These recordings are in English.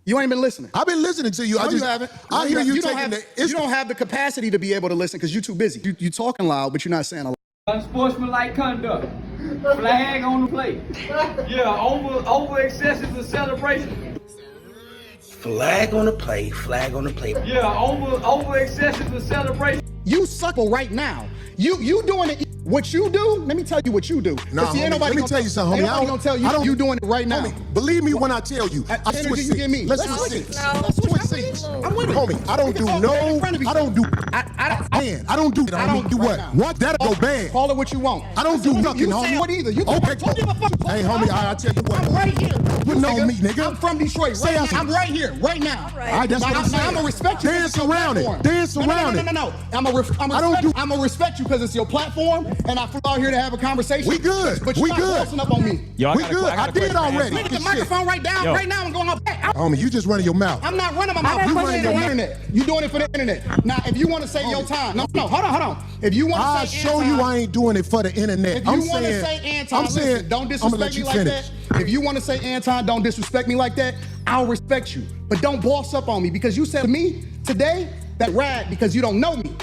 You ain't been listening. I've been listening to you. No, you haven't. I hear you taking You don't have the capacity to be able to listen because you're too busy. You talking loud, but you're not saying a lot. Unsportsmanlike conduct. Flag on the plate. Yeah, over excessive to celebration. Flag on the play, flag on the play. Yeah, over excessive to celebration. You suck right now. You doing it. What you do, let me tell you what you do. Nah, see, homie, let me tell you something, homie. Ain't nobody gonna tell you you doing it right now. Homie, believe me when I tell you. I switch you give me. Let's switch seats. Let's switch seats. I'm with it. Homie, I don't do I don't do what? What? That'll go bad. Call it what you want. I don't do nothing, homie. You what either. You okay, hey, homie, I tell you what. I'm right here. You know me, nigga. I'm from Detroit. I'm right here, right now. All right, that's what I'm saying. I'm gonna respect you. Dance around it. Dance around it. No. I'm gonna respect you because it's your platform, and I flew out here to have a conversation. We good. But you're not closing up on me. Yo, we good. I did already. Look at the microphone right now. Right now, I'm going up. Homie, you just running your mouth. I'm not running my mouth. You running your internet. You doing it for the internet. Now, if you want to say your time, no, hold on. If you want to I'll say show you I ain't doing it for the internet. If you want to say Anton, listen, don't disrespect me like that. If you want to say Anton, don't disrespect me like that, I'll respect you. But don't boss up on me because you said to me today that rag because you don't know me.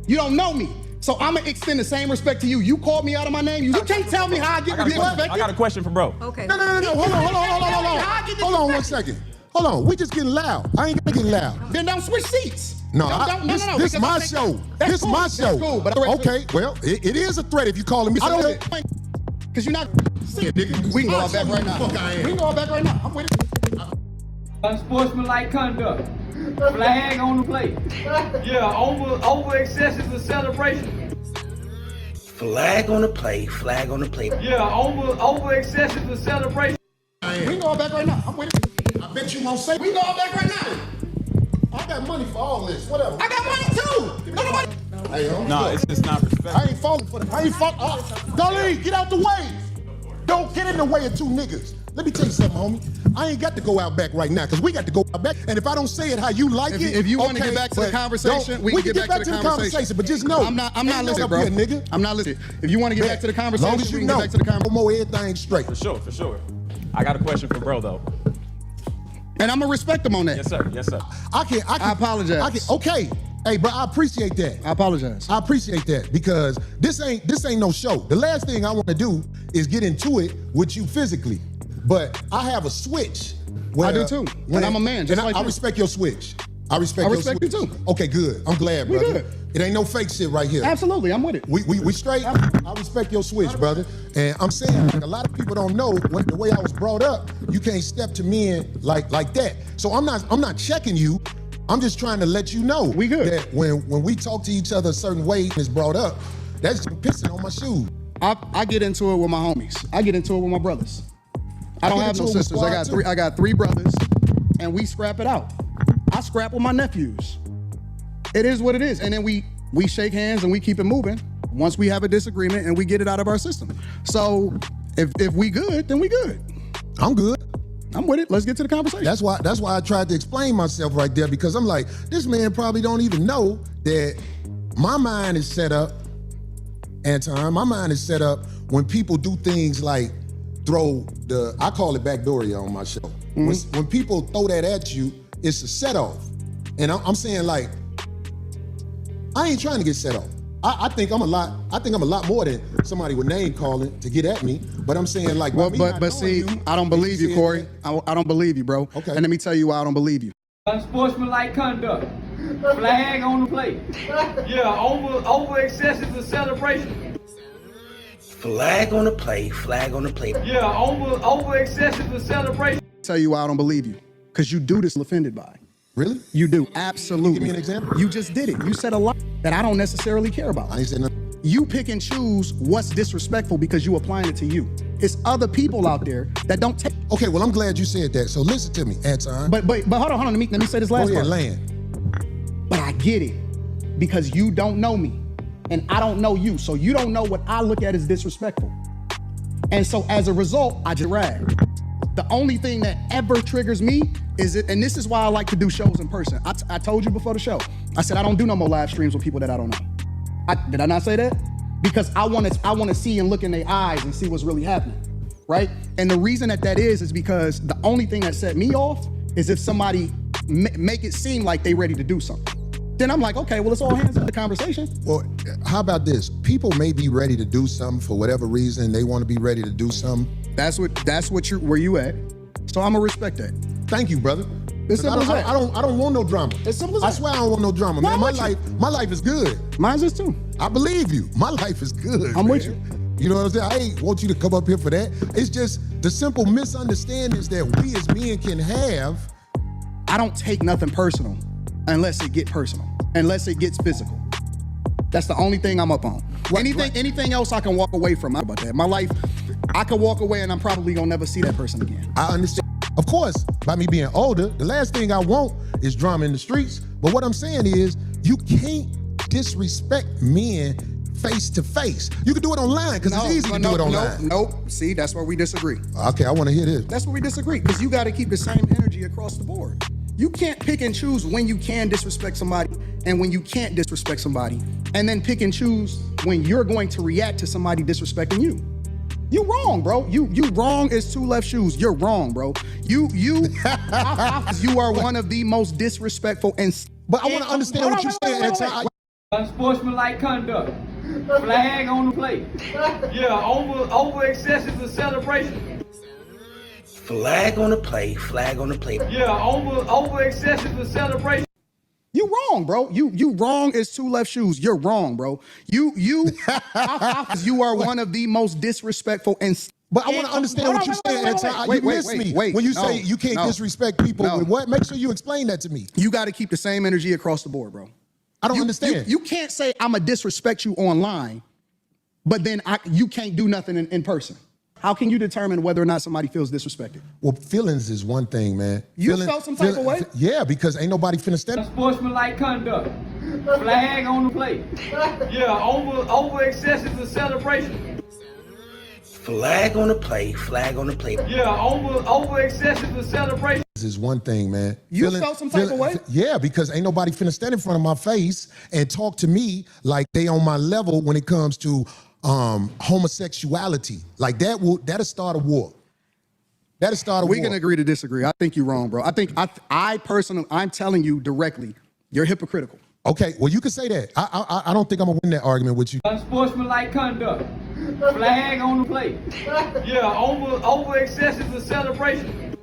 You don't know me. So I'm gonna extend the same respect to you. You called me out of my name. You can't tell me how I get respected. I got a question for bro. Okay. No. Hold on 1 second. Hold on. We just getting loud. I ain't getting loud. Then don't switch seats. No, this is my show. This is my show. That's cool, but okay, well, it is a threat if you calling me. Because you're not. Yeah, nigga. We can go all back right now. We can go all back right now. I'm with it. Unsportsmanlike conduct. Flag on the plate. Yeah, over excessive to celebration. Flag on the play, flag on the play. Yeah, over excessive to celebration. We can go all back right now. I'm with it. I bet you won't say. We can go all back right now. I got money for all this. Whatever. I got money too. Nobody. Hey, homie. No, it's not respect. I ain't falling for them. I ain't falling. Dolly, get out the way. Don't get in the way of two niggas. Let me tell you something, homie. I ain't got to go out back right now because we got to go out back. And if I don't say it how you like If you want to get back to the conversation, we can get back to the conversation. But just know, I'm not listening, bro. Nigga. I'm not listening. If you want to get back to the conversation, long as you we can know, get back to the conversation. more everything straight. For sure. I got a question for bro though. And I'm gonna respect him on that. Yes, sir. I apologize. Okay. Hey, bro, I appreciate that. I apologize. I appreciate that because this ain't no show. The last thing I want to do is get into it with you physically. But I have a switch. I do too. And I'm a man, just like I you. respect your switch. I respect you too. Okay, good. I'm glad, We brother. good. It ain't no fake shit right here. Absolutely, I'm with it. We straight. I respect your switch, brother. And I'm saying, like, a lot of people don't know the way I was brought up. You can't step to men like that. So I'm not checking you. I'm just trying to let you know we good. That when we talk to each other a certain way and it's brought up, that's pissing on my shoes. I get into it with my homies. I get into it with my brothers. I don't have no sisters. I got three brothers, and we scrap it out. I scrap with my nephews. It is what it is. And then we shake hands and we keep it moving once we have a disagreement and we get it out of our system. So if we good, then we good. I'm good. I'm with it. Let's get to the conversation. That's why I tried to explain myself right there because I'm like, this man probably don't even know that my mind is set up, Anton, my mind is set up when people do things like I call it backdooria on my show. Mm-hmm. When people throw that at you, it's a set off. And I'm saying, like, I ain't trying to get set off. I think I'm a lot more than somebody with name calling to get at me. But I'm saying, like, but see, I don't believe you, Corey. I don't believe you, bro. Okay. And let me tell you why I don't believe you. Unsportsmanlike conduct. Flag on the plate. Yeah, over excessive to celebration. Flag on the play, flag on the play. Yeah, over excessive to celebration. Tell you why I don't believe you. Because you do this offended by. Really? You do, absolutely. Give me an example. You just did it. You said a lot that I don't necessarily care about. I ain't said nothing. You pick and choose what's disrespectful because you applying it to you. It's other people out there that don't take. Okay, well, I'm glad you said that. So listen to me, Anton. But hold on. Let me say this last part. Land. But I get it because you don't know me and I don't know you. So you don't know what I look at as disrespectful. And so as a result, I just rag. The only thing that ever triggers me is it, and this is why I like to do shows in person. I told you before the show, I said I don't do no more live streams with people that I don't know. Did I not say that? Because I want to see and look in their eyes and see what's really happening, right? And the reason that is because the only thing that set me off is if somebody make it seem like they ready to do something. Then I'm like, okay, well, it's all hands on the conversation. Well, how about this? People may be ready to do something for whatever reason. They want to be ready to do something. That's what where you at. So I'm gonna respect that. Thank you, brother. It's simple as that. I don't want no drama. It's simple as I that. swear I don't want no drama, Why man. would My life is good. Mine's is too. I believe you. My life is good. I'm man. with you. You know what I'm saying? I ain't want you to come up here for that. It's just the simple misunderstandings that we as men can have. I don't take nothing personal unless it gets personal, unless it gets physical. That's the only thing I'm up on. Anything else I can walk away from. About that. My life, I can walk away and I'm probably gonna never see that person again. I understand. Of course, by me being older, the last thing I want is drama in the streets. But what I'm saying is, you can't disrespect men face to face. You can do it online because it's easy to do it online. Nope. See, that's where we disagree. Okay, I want to hear this. That's where we disagree because you got to keep the same energy across the board. You can't pick and choose when you can disrespect somebody and when you can't disrespect somebody, and then pick and choose when you're going to react to somebody disrespecting you. You wrong, bro. You wrong as two left shoes. You're wrong, bro. You are one of the most disrespectful and. But I want to understand what you're saying, Anton. Unsportsmanlike conduct. Flag on the play. Yeah, over excessive the celebration. Flag on the play, flag on the play. Yeah, over excessive the celebration. You wrong, bro. You wrong as two left shoes. You're wrong, bro. You are one of the most disrespectful and. But I want to understand what you're saying, Anton. You miss me when you say you can't disrespect people with what? Make sure you explain that to me. You got to keep the same energy across the board, bro. I don't understand. You can't say I'm gonna disrespect you online, but then you can't do nothing in person. How can you determine whether or not somebody feels disrespected? Well, feelings is one thing, man. You felt some type of way? Yeah, because ain't nobody finna stand. Unsportsmanlike conduct. Flag on the play. Yeah, over excessive the celebration. Flag on the play, flag on the play. Yeah, over excessive the celebration. Is one thing, man. You felt some type of way? Yeah, because ain't nobody finna stand in front of my face and talk to me like they on my level when it comes to homosexuality. Like that'll start a war. That'll start a war. We can agree to disagree. I think you're wrong, bro. I think I personally, I'm telling you directly, you're hypocritical. Okay, well you can say that. I don't think I'm gonna win that argument with you. Unsportsmanlike conduct. Flag on the play. Yeah, over excessive the celebration.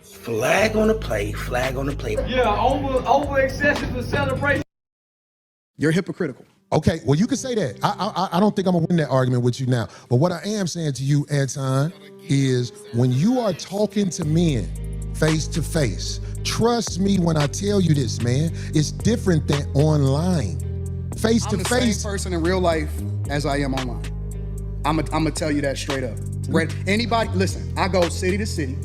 Flag on the play, flag on the play. Yeah, over excessive the celebration. You're hypocritical. Okay, well you can say that. I don't think I'm gonna win that argument with you now. But what I am saying to you, Anton, is when you are talking to men face to face, trust me when I tell you this, man, it's different than online. Face to face. I'm the same person in real life as I am online. I'm gonna tell you that straight up. Anybody, listen, I go city to city.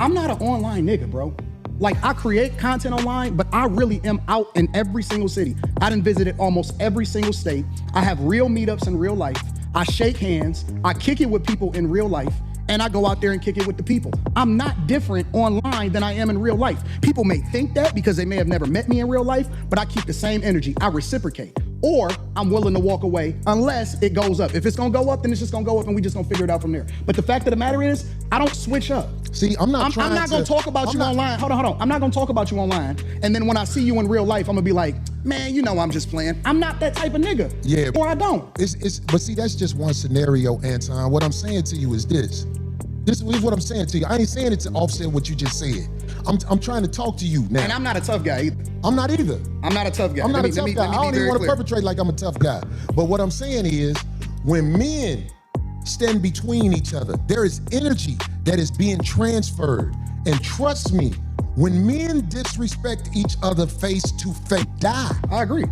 I'm not an online nigga, bro. Like, I create content online, but I really am out in every single city. I done visited almost every single state. I have real meetups in real life. I shake hands. I kick it with people in real life. And I go out there and kick it with the people. I'm not different online than I am in real life. People may think that because they may have never met me in real life, but I keep the same energy. I reciprocate. Or I'm willing to walk away unless it goes up. If it's gonna go up, then it's just gonna go up and we just gonna figure it out from there. But the fact of the matter is, I don't switch up. See, I'm not gonna talk about you online. Hold on. I'm not gonna talk about you online. And then when I see you in real life, I'm gonna be like, man, you know I'm just playing. I'm not that type of nigga. Yeah. Or I don't. But see, that's just one scenario, Anton. What I'm saying to you is this. This is what I'm saying to you. I ain't saying it to offset what you just said. I'm trying to talk to you now. And I'm not a tough guy either. I'm not either. I'm not a tough guy. I'm not a tough guy. I don't even want to perpetrate like I'm a tough guy. But what I'm saying is, when men stand between each other, there is energy that is being transferred. And trust me, when men disrespect each other face to face, die. I agree.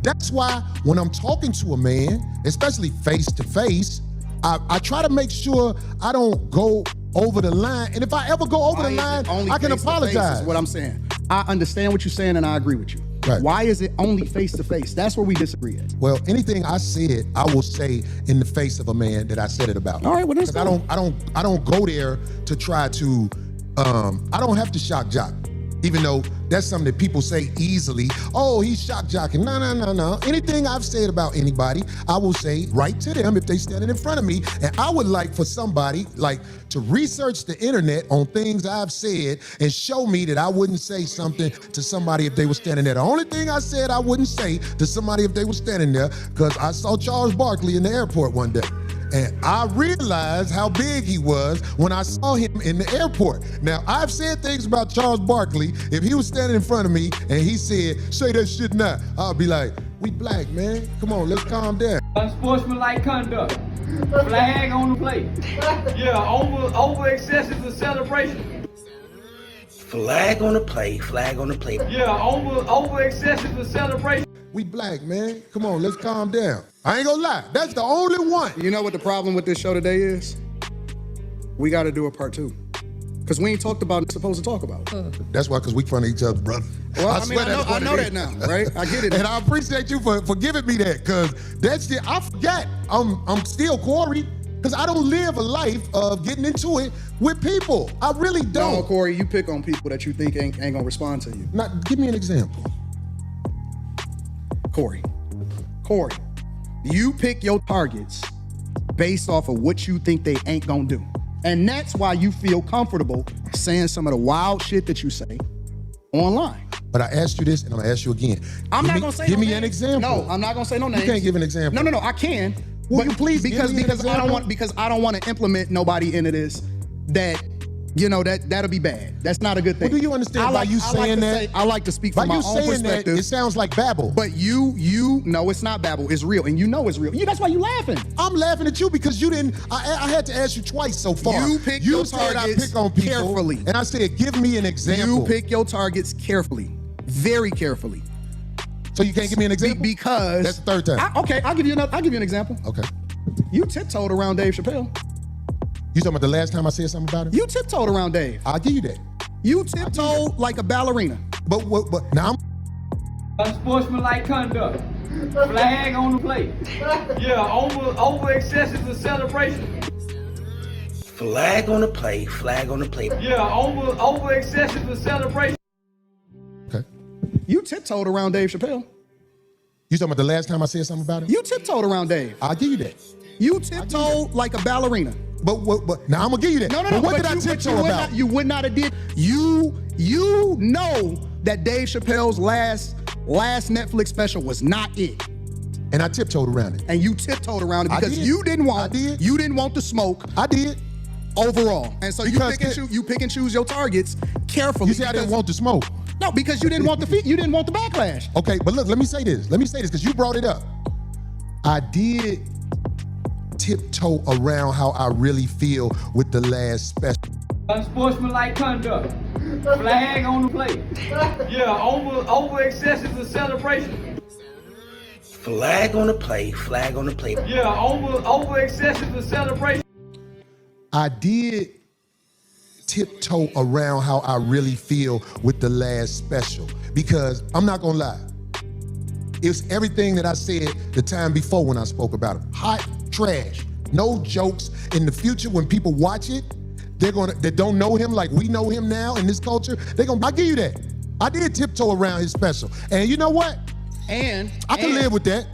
That's why when I'm talking to a man, especially face to face, I try to make sure I don't go over the line. And if I ever go over the line, I can apologize. Is what I'm saying. I understand what you're saying and I agree with you. Right. Why is it only face to face? That's where we disagree at. Well, anything I said, I will say in the face of a man that I said it about. All right, well, that's I don't go there to try to. I don't have to shock jock. Even though that's something that people say easily. Oh, he's shock jocking. No. Anything I've said about anybody, I will say right to them if they standing in front of me. And I would like for somebody to research the internet on things I've said and show me that I wouldn't say something to somebody if they were standing there. The only thing I said I wouldn't say to somebody if they were standing there, because I saw Charles Barkley in the airport one day. And I realized how big he was when I saw him in the airport. Now, I've said things about Charles Barkley. If he was standing in front of me and he said, say that shit now, I'll be like, we black, man. Come on, let's calm down. Unsportsmanlike conduct. Flag on the play. Yeah, over excessive celebration. Flag on the play, flag on the play. Yeah, over excessive celebration. We black, man. Come on, let's calm down. I ain't gonna lie, that's the only one. You know what the problem with this show today is? We got to do a part 2. Because we ain't talked about what we're supposed to talk about. That's why, because we front of each other, brother. Well, I know that now, right? I get it. And I appreciate you for giving me that, because that's the, I forgot. I'm still Corey, because I don't live a life of getting into it with people. I really don't. No, Corey, you pick on people that you think ain't gonna respond to you. Now, give me an example. Corey, you pick your targets based off of what you think they ain't gonna do. And that's why you feel comfortable saying some of the wild shit that you say online. But I asked you this, and I'm gonna ask you again. I'm not gonna say Give no me names. an example. No, I'm not gonna say no names. You can't give an example. No, I can. Will you please because give me an I don't example? want to implement nobody into this that that'll be bad. That's not a good thing. Well, do you understand by you saying that? I like to speak By from my you own saying perspective. that, it sounds like babble. But you know it's not babble. It's real, and you know it's real. That's why you laughing. I'm laughing at you because you didn't. I had to ask you twice so far. You pick your said targets I pick on people, carefully. and I said, give me an example. You pick your targets carefully, very carefully. So you can't give me an example? Because that's the third time. I'll give you an example. Okay. You tiptoed around Dave Chappelle. You talking about the last time I said something about him? You tiptoed around Dave. I'll give you that. You tiptoed like a ballerina. But now Unsportsmanlike conduct. Flag on the play. Yeah, over excessive celebration. Flag on the play, flag on the play. Yeah, over excessive celebration. Okay. You tiptoed around Dave Chappelle. You talking about the last time I said something about him? You tiptoed around Dave. I'll give you that. You tiptoed like a ballerina. But now I'm gonna give you that. No. But what did I tiptoe about? You would not have did. You know that Dave Chappelle's last Netflix special was not it. And I tiptoed around it. And you tiptoed around it because you didn't want the smoke. I did. Overall. And so you pick and choose your targets carefully. You say I didn't want the smoke. No, because you didn't want the backlash. Okay, but look, let me say this because you brought it up. I did tiptoe around how I really feel with the last special. Unsportsmanlike conduct. Flag on the play. Yeah, over excessive celebration. Flag on the play, flag on the play. Yeah, over excessive celebration. I did tiptoe around how I really feel with the last special because I'm not gonna lie. It's everything that I said the time before when I spoke about it. Hot trash, no jokes. In the future, when people watch it, that don't know him like we know him now in this culture, I'll give you that. I did tiptoe around his special. And you know what? And I can live with that.